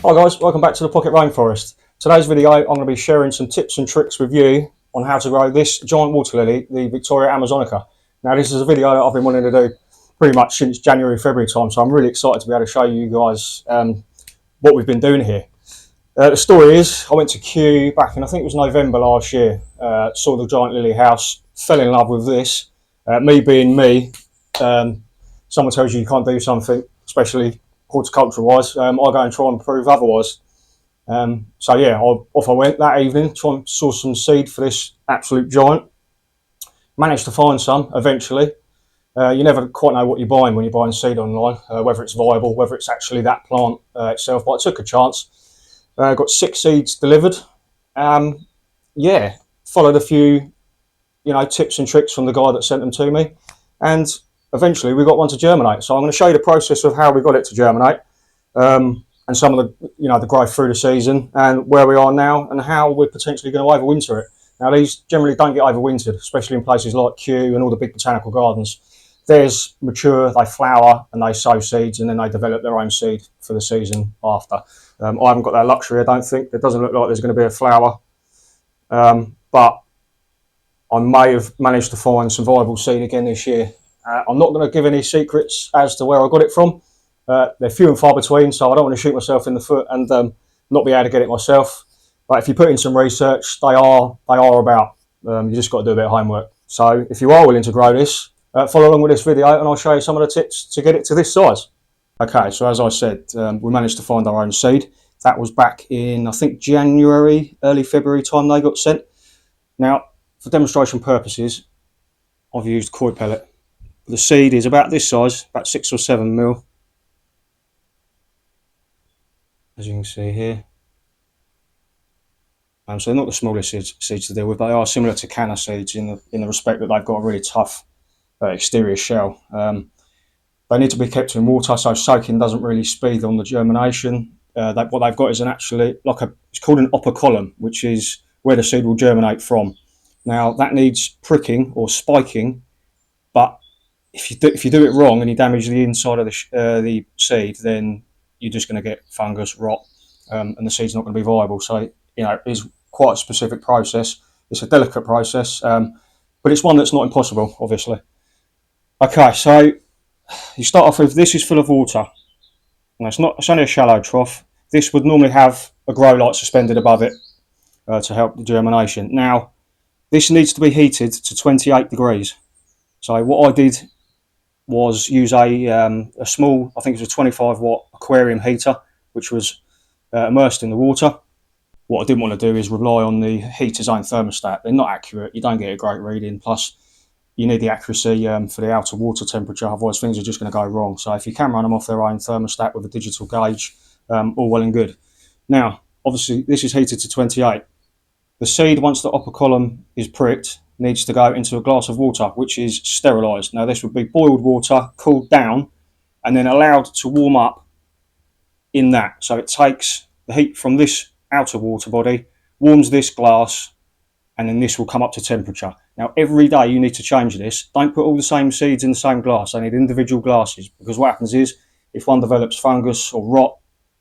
Hi guys, welcome back to the Pocket Rainforest. Today's video I'm going to be sharing some tips and tricks with you on how to grow this giant water lily, the Victoria Amazonica. Now this is a video that I've been wanting to do pretty much since January, February time, so I'm really excited to be able to show you guys what we've been doing here. The story is, I went to Kew back in, I think it was November last year, saw the giant lily house, fell in love with this. Me being me, someone tells you can't do something, especially horticulture wise, I go and try and prove otherwise. So yeah, off I went that evening, try and source some seed for this absolute giant. Managed to find some eventually. You never quite know what you're buying when you're buying seed online, whether it's viable, whether it's actually that plant itself, but I took a chance. Got 6 seeds delivered. Yeah, followed a few tips and tricks from the guy that sent them to me, and eventually we got one to germinate. So I'm going to show you the process of how we got it to germinate, and some of the growth through the season, and where we are now, and how we're potentially going to overwinter it. Now these generally don't get overwintered, especially in places like Kew and all the big botanical gardens. Theirs mature, they flower, and they sow seeds, and then they develop their own seed for the season after. I haven't got that luxury, I don't think. It doesn't look like there's going to be a flower, but I may have managed to find some viable seed again this year. I'm not going to give any secrets as to where I got it from. They're few and far between, so I don't want to shoot myself in the foot and not be able to get it myself. But if you put in some research, they are about. You just got to do a bit of homework. So if you are willing to grow this, follow along with this video and I'll show you some of the tips to get it to this size. Okay, so as I said, we managed to find our own seed. That was back in, I think, January, early February time they got sent. Now, for demonstration purposes, I've used coy pellet. The seed is about this size, about 6 or 7 mil, as you can see here. So they're not the smallest seeds to deal with, but they are similar to canna seeds in the respect that they've got a really tough exterior shell. They need to be kept in water, so soaking doesn't really speed on the germination. What they've got is it's called an operculum, which is where the seed will germinate from. Now that needs pricking or spiking, but if you do it wrong and you damage the inside of the seed, then you're just going to get fungus, rot, and the seed's not going to be viable. So it is quite a specific process. It's a delicate process, but it's one that's not impossible, obviously. Okay, so you start off with, this is full of water. Now it's only a shallow trough. This would normally have a grow light suspended above it to help the germination. Now this needs to be heated to 28 degrees. So what I did was use a small, I think it was a 25 watt aquarium heater, which was immersed in the water. What I didn't want to do is rely on the heater's own thermostat. They're not accurate, you don't get a great reading, plus you need the accuracy for the outer water temperature, otherwise things are just going to go wrong. So if you can run them off their own thermostat with a digital gauge, all well and good. Now obviously this is heated to 28. The seed, once the operculum is pricked, needs to go into a glass of water, which is sterilised. Now this would be boiled water, cooled down, and then allowed to warm up in that. So it takes the heat from this outer water body, warms this glass, and then this will come up to temperature. Now every day you need to change this. Don't put all the same seeds in the same glass. They need individual glasses, because what happens is, if one develops fungus or rot,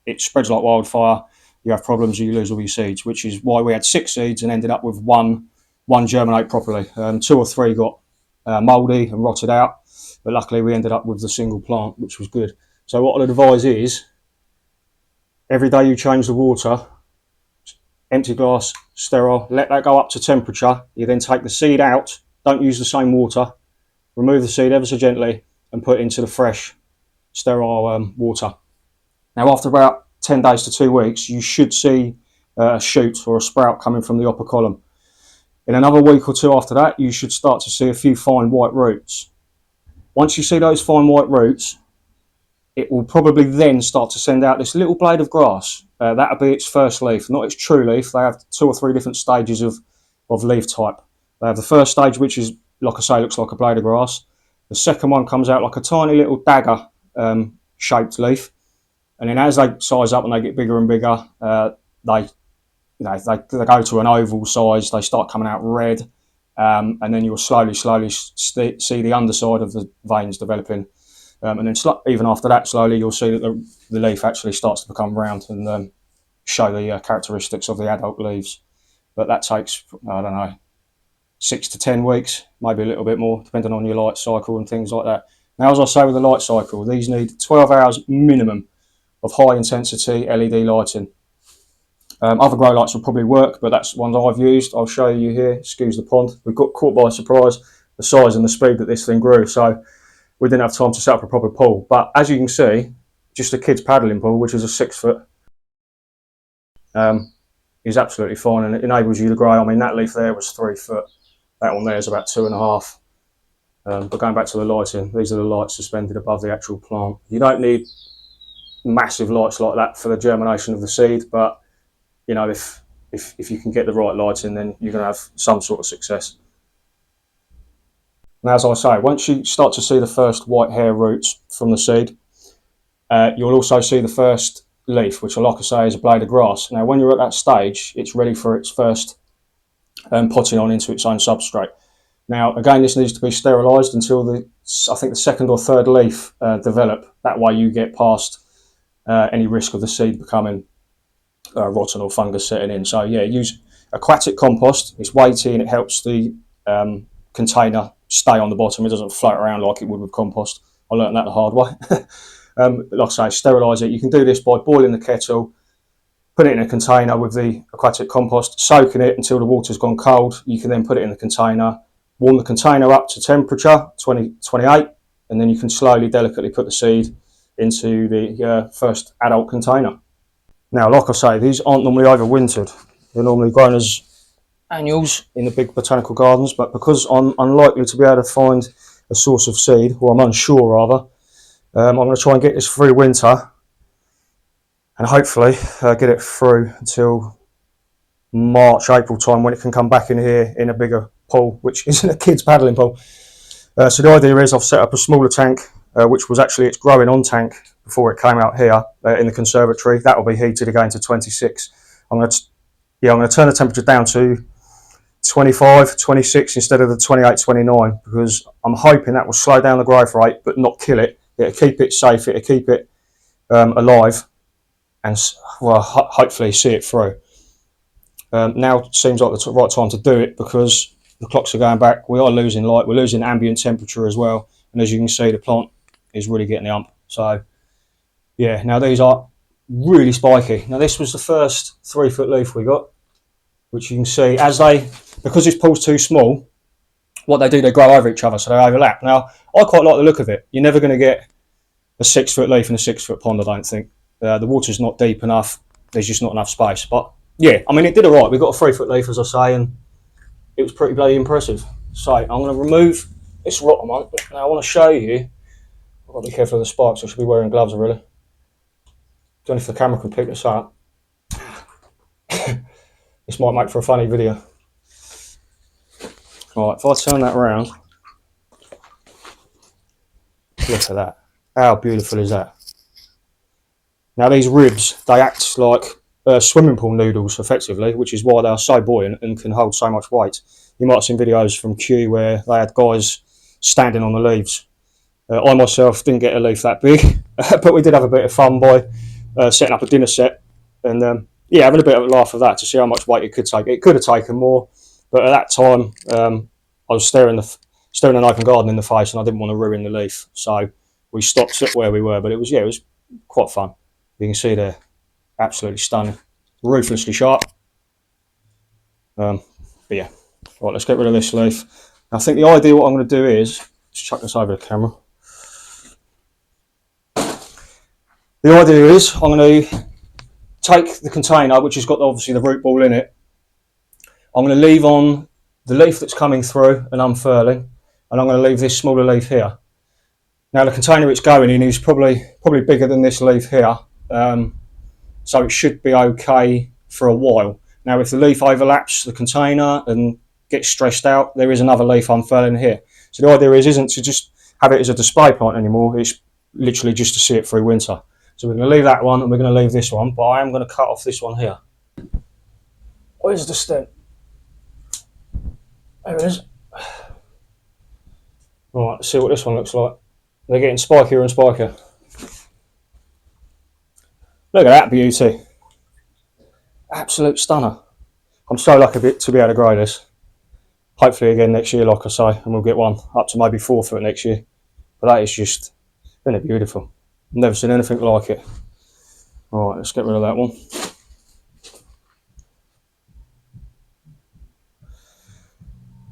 it spreads like wildfire. You have problems, you lose all your seeds, which is why we had 6 seeds and ended up with one germinate properly. 2 or 3 got mouldy and rotted out, but luckily we ended up with the single plant, which was good. So what I'd advise is, every day you change the water, empty glass, sterile, let that go up to temperature. You then take the seed out, don't use the same water, remove the seed ever so gently and put it into the fresh, sterile water. Now after about 10 days to 2 weeks, you should see a shoot or a sprout coming from the operculum. In another week or 2 after that, you should start to see a few fine white roots. Once you see those fine white roots, it will probably then start to send out this little blade of grass. That'll be its first leaf, not its true leaf. They have 2 or 3 different stages of leaf type. They have the first stage, which is, like I say, looks like a blade of grass. The second one comes out like a tiny little dagger shaped leaf. And then as they size up and they get bigger and bigger, they go to an oval size. They start coming out red, and then you'll slowly see the underside of the veins developing. And then even after that, slowly you'll see that the leaf actually starts to become round and show the characteristics of the adult leaves. But that takes, I don't know, 6 to 10 weeks, maybe a little bit more, depending on your light cycle and things like that. Now, as I say with the light cycle, these need 12 hours minimum of high intensity LED lighting. Other grow lights will probably work, but that's ones I've used. I'll show you here. Excuse the pond. We got caught by surprise, the size and the speed that this thing grew. So we didn't have time to set up a proper pool. But as you can see, just a kid's paddling pool, which is a 6 foot, is absolutely fine, and it enables you to grow. I mean, that leaf there was 3 foot. That one there is about 2.5. But going back to the lighting, these are the lights suspended above the actual plant. You don't need massive lights like that for the germination of the seed, but you know, if you can get the right lighting, then you're going to have some sort of success. Now, as I say, once you start to see the first white hair roots from the seed, you'll also see the first leaf, which, like I say, is a blade of grass. Now, when you're at that stage, it's ready for its first potting on into its own substrate. Now, again, this needs to be sterilised until I think the second or third leaf develop. That way you get past any risk of the seed becoming rotten or fungus setting in. So yeah, use aquatic compost. It's weighty and it helps the container stay on the bottom. It doesn't float around like it would with compost. I learned that the hard way. Like I say, sterilise it. You can do this by boiling the kettle, put it in a container with the aquatic compost, soaking it until the water's gone cold. You can then put it in the container, warm the container up to temperature, 28, and then you can slowly, delicately put the seed into the first adult container. Now, like I say, these aren't normally overwintered. They're normally grown as annuals in the big botanical gardens, but because I'm unlikely to be able to find a source of seed, or I'm unsure rather, I'm going to try and get this through winter and hopefully get it through until March, April time, when it can come back in here in a bigger pool, which isn't a kid's paddling pool. So the idea is I've set up a smaller tank, which was actually its growing on tank before it came out here in the conservatory. That will be heated again to 26. I'm going to turn the temperature down to 25, 26 instead of the 28, 29, because I'm hoping that will slow down the growth rate but not kill it. It'll keep it safe, it'll keep it alive, and well, hopefully see it through. Now seems like the right time to do it because the clocks are going back. We are losing light, we're losing ambient temperature as well, and as you can see, the plant is really getting the ump. So yeah, now these are really spiky. Now this was the first 3 foot leaf we got, which you can see because this pool's too small, what they grow over each other, so they overlap. Now I quite like the look of it. You're never going to get a 6 foot leaf in a 6 foot pond, I don't think. The water's not deep enough, there's just not enough space. But yeah, I mean, it did all right. We got a 3 foot leaf, as I say, and it was pretty bloody impressive. So I'm going to remove this rotten one. Now I want to show you. I've got to be careful of the spikes. I should be wearing gloves, really. Don't know if the camera can pick this up. This might make for a funny video. Right, if I turn that around, look at that. How beautiful is that? Now these ribs, they act like swimming pool noodles effectively, which is why they are so buoyant and can hold so much weight. You might have seen videos from Kew where they had guys standing on the leaves. I myself didn't get a leaf that big, but we did have a bit of fun by setting up a dinner set and yeah, having a bit of a laugh of that to see how much weight it could take. It could have taken more, but at that time I was staring an open garden in the face and I didn't want to ruin the leaf, so we stopped at where we were. But it was quite fun. You can see there, absolutely stunning, ruthlessly sharp. But yeah, right, let's get rid of this leaf. I think the idea, what I'm going to do is just chuck this over the camera. The idea is I'm going to take the container, which has got obviously the root ball in it. I'm going to leave on the leaf that's coming through and unfurling, and I'm going to leave this smaller leaf here. Now the container it's going in is probably bigger than this leaf here, so it should be okay for a while. Now if the leaf overlaps the container and gets stressed out, there is another leaf unfurling here. So the idea isn't to just have it as a display plant anymore, it's literally just to see it through winter. So we're going to leave that one and we're going to leave this one, but I am going to cut off this one here. Where's the stem? There it is. Right, let's see what this one looks like. They're getting spikier and spikier. Look at that beauty. Absolute stunner. I'm so lucky to be able to grow this. Hopefully again next year, like I say, and we'll get one up to maybe 4 foot next year. But that is just, isn't it beautiful? Never seen anything like it. All right, let's get rid of that one.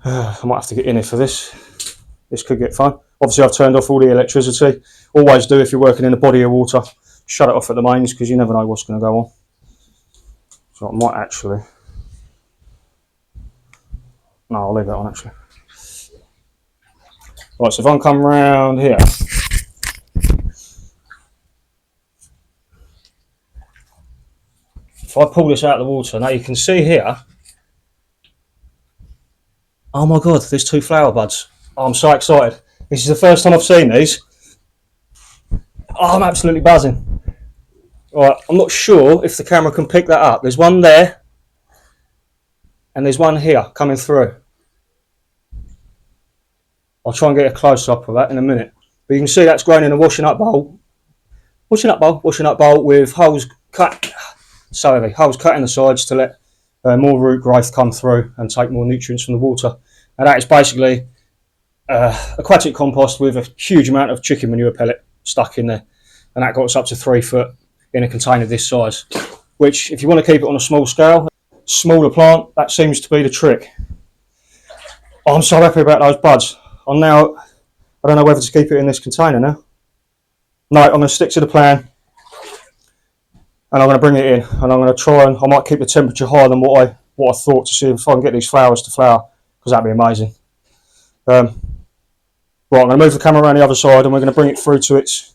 I might have to get in here for this. This could get fun. Obviously, I've turned off all the electricity. Always do if you're working in a body of water. Shut it off at the mains because you never know what's going to go on. So I might actually... No, I'll leave that on actually. Right, so if I come round here... If I pull this out of the water, now you can see here... Oh my god, there's 2 flower buds. Oh, I'm so excited. This is the first time I've seen these. Oh, I'm absolutely buzzing. Right, I'm not sure if the camera can pick that up. There's one there, and there's one here coming through. I'll try and get a close-up of that in a minute. But you can see that's grown in a washing up bowl. Washing up bowl with holes cut. So heavy, holes cut in the sides to let more root growth come through and take more nutrients from the water. And that is basically aquatic compost with a huge amount of chicken manure pellet stuck in there. And that got us up to 3 foot in a container this size. Which, if you want to keep it on a small scale, smaller plant, that seems to be the trick. Oh, I'm so happy about those buds. I don't know whether to keep it in this container now. No, I'm going to stick to the plan. And I'm going to bring it in, and I'm going to try and I might keep the temperature higher than what I thought to see if I can get these flowers to flower, because that'd be amazing. Right, I'm going to move the camera around the other side, and we're going to bring it through to its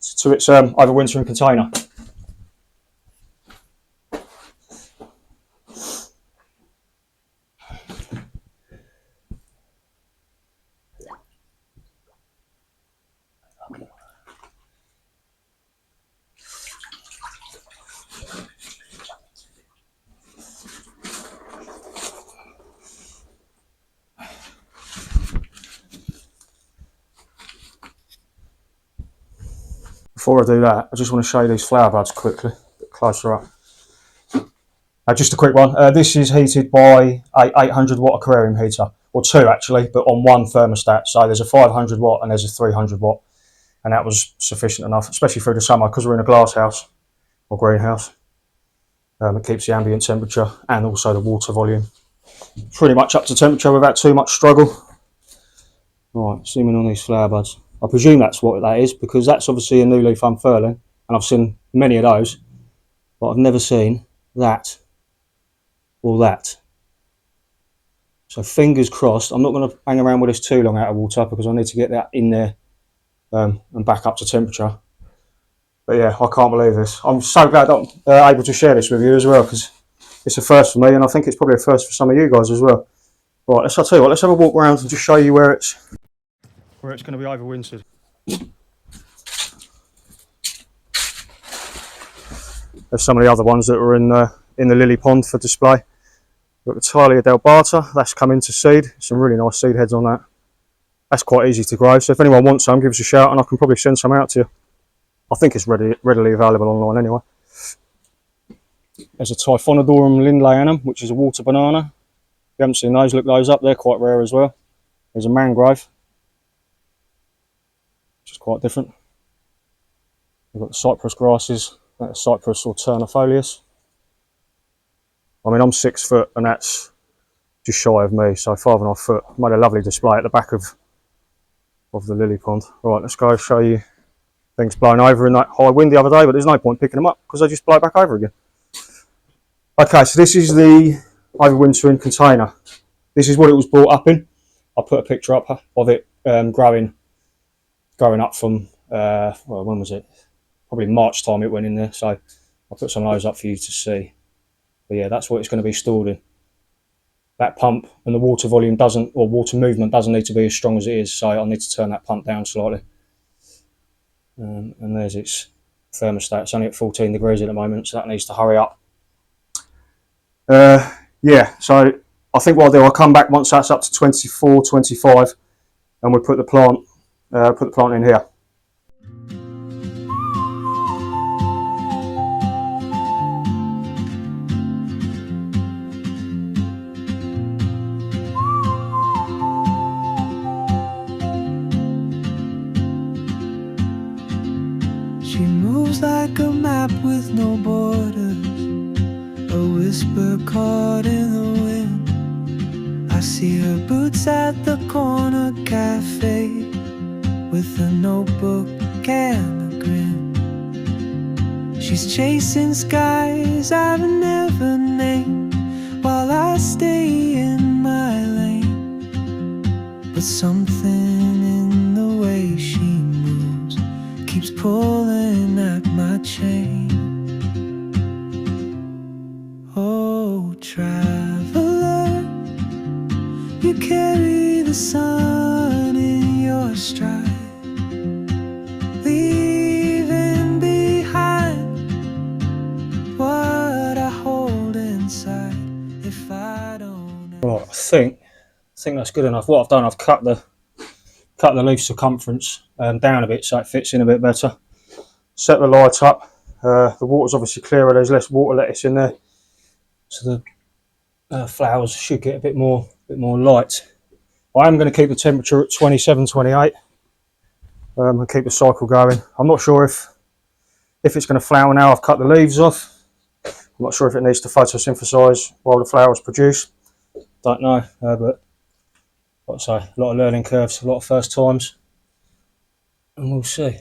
overwintering container. Before I do that, I just want to show you these flower buds quickly, a bit closer up. Just a quick one. This is heated by a 800 watt aquarium heater, or 2 actually, but on 1 thermostat. So there's a 500 watt and there's a 300 watt, and that was sufficient enough, especially through the summer because we're in a glass house or greenhouse. It keeps the ambient temperature and also the water volume pretty much up to temperature without too much struggle. Right, zooming on these flower buds. I presume that's what that is, because that's obviously a new leaf unfurling, and I've seen many of those, but I've never seen that or that. So fingers crossed. I'm not going to hang around with this too long out of water because I need to get that in there and back up to temperature. But yeah, I can't believe this. I'm so glad I'm able to share this with you as well, because it's a first for me, and I think it's probably a first for some of you guys as well. Right, I'll tell you what, let's have a walk around and just show you where it's going to be overwintered. There's some of the other ones that are in the lily pond for display. We've got the Talia delbata, that's come into seed. Some really nice seed heads on that. That's quite easy to grow, so if anyone wants some, give us a shout and I can probably send some out to you. I think it's readily available online anyway. There's a Typhonodorum lindleyanum, which is a water banana. If you haven't seen those, look those up, they're quite rare as well. There's a mangrove, which is quite different. We've got the cypress grasses, that's Cypress alternifolius. I mean, I'm 6 foot and that's just shy of me, so 5.5 foot. Made a lovely display at the back of the lily pond. Right, let's go show you things blown over in that high wind the other day, but there's no point picking them up because they just blow back over again. Okay, so this is the overwintering container. This is what it was brought up in. I'll put a picture up of it growing up from, well, when was it? Probably March time it went in there, so I'll put some of those up for you to see. But yeah, that's what it's going to be stored in. That pump and the water volume doesn't, or water movement doesn't need to be as strong as it is, so I'll need to turn that pump down slightly. And there's its thermostat. It's only at 14 degrees at the moment, so that needs to hurry up. Yeah, so I think what I'll do, I'll come back once that's up to 24, 25, and we'll put the plant put the plant in here. She moves like a map with no borders, a whisper caught in the wind. I see her boots at the corner cafe with a notebook and a grin. She's chasing skies I've never named while I stay in my lane. But something in the way she moves keeps pulling at my chain. Oh, traveler, you carry the sun in your stride, leaving behind what I hold inside. If I don't. Right, I think that's good enough. What I've done, I've cut the leaf circumference down a bit so it fits in a bit better. Set the light up. The water's obviously clearer. There's less water lettuce in there, so the flowers should get a bit more light. I am going to keep the temperature at 27, 28 and keep the cycle going. I'm not sure if it's going to flower now I've cut the leaves off. I'm not sure if it needs to photosynthesize while the flowers produce. Don't know, but like I say, a lot of learning curves, a lot of first times, and we'll see.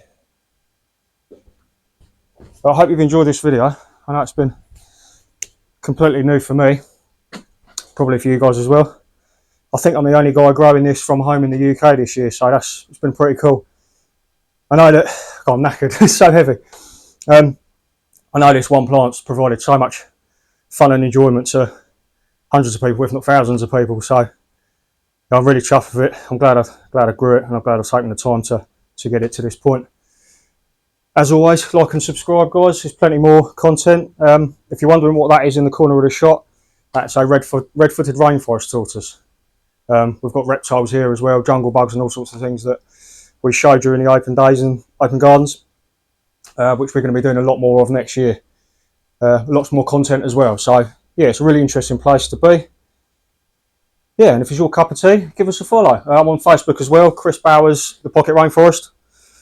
But I hope you've enjoyed this video. I know it's been completely new for me, probably for you guys as well. I think I'm the only guy growing this from home in the UK this year, so it's been pretty cool. I know that, God, I'm knackered, it's so heavy. I know this one plant's provided so much fun and enjoyment to hundreds of people, if not thousands of people, so I'm really chuffed with it. I'm glad I grew it, and I'm glad I've taken the time to get it to this point. As always, like and subscribe, guys. There's plenty more content. If you're wondering what that is in the corner of the shot, that's a red-footed rainforest tortoise. We've got reptiles here as well, jungle bugs and all sorts of things that we show during the open days and open gardens, which we're going to be doing a lot more of next year. Lots more content as well. So yeah, it's a really interesting place to be. Yeah, and if it's your cup of tea, give us a follow. I'm on Facebook as well, Chris Bowers, The Pocket Rainforest.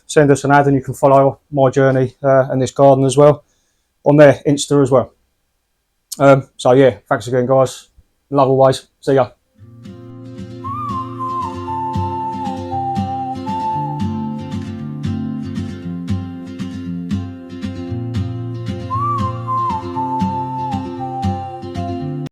Send us an ad and you can follow my journey and this garden as well on their Insta as well. So yeah, thanks again, guys. Love always. See ya.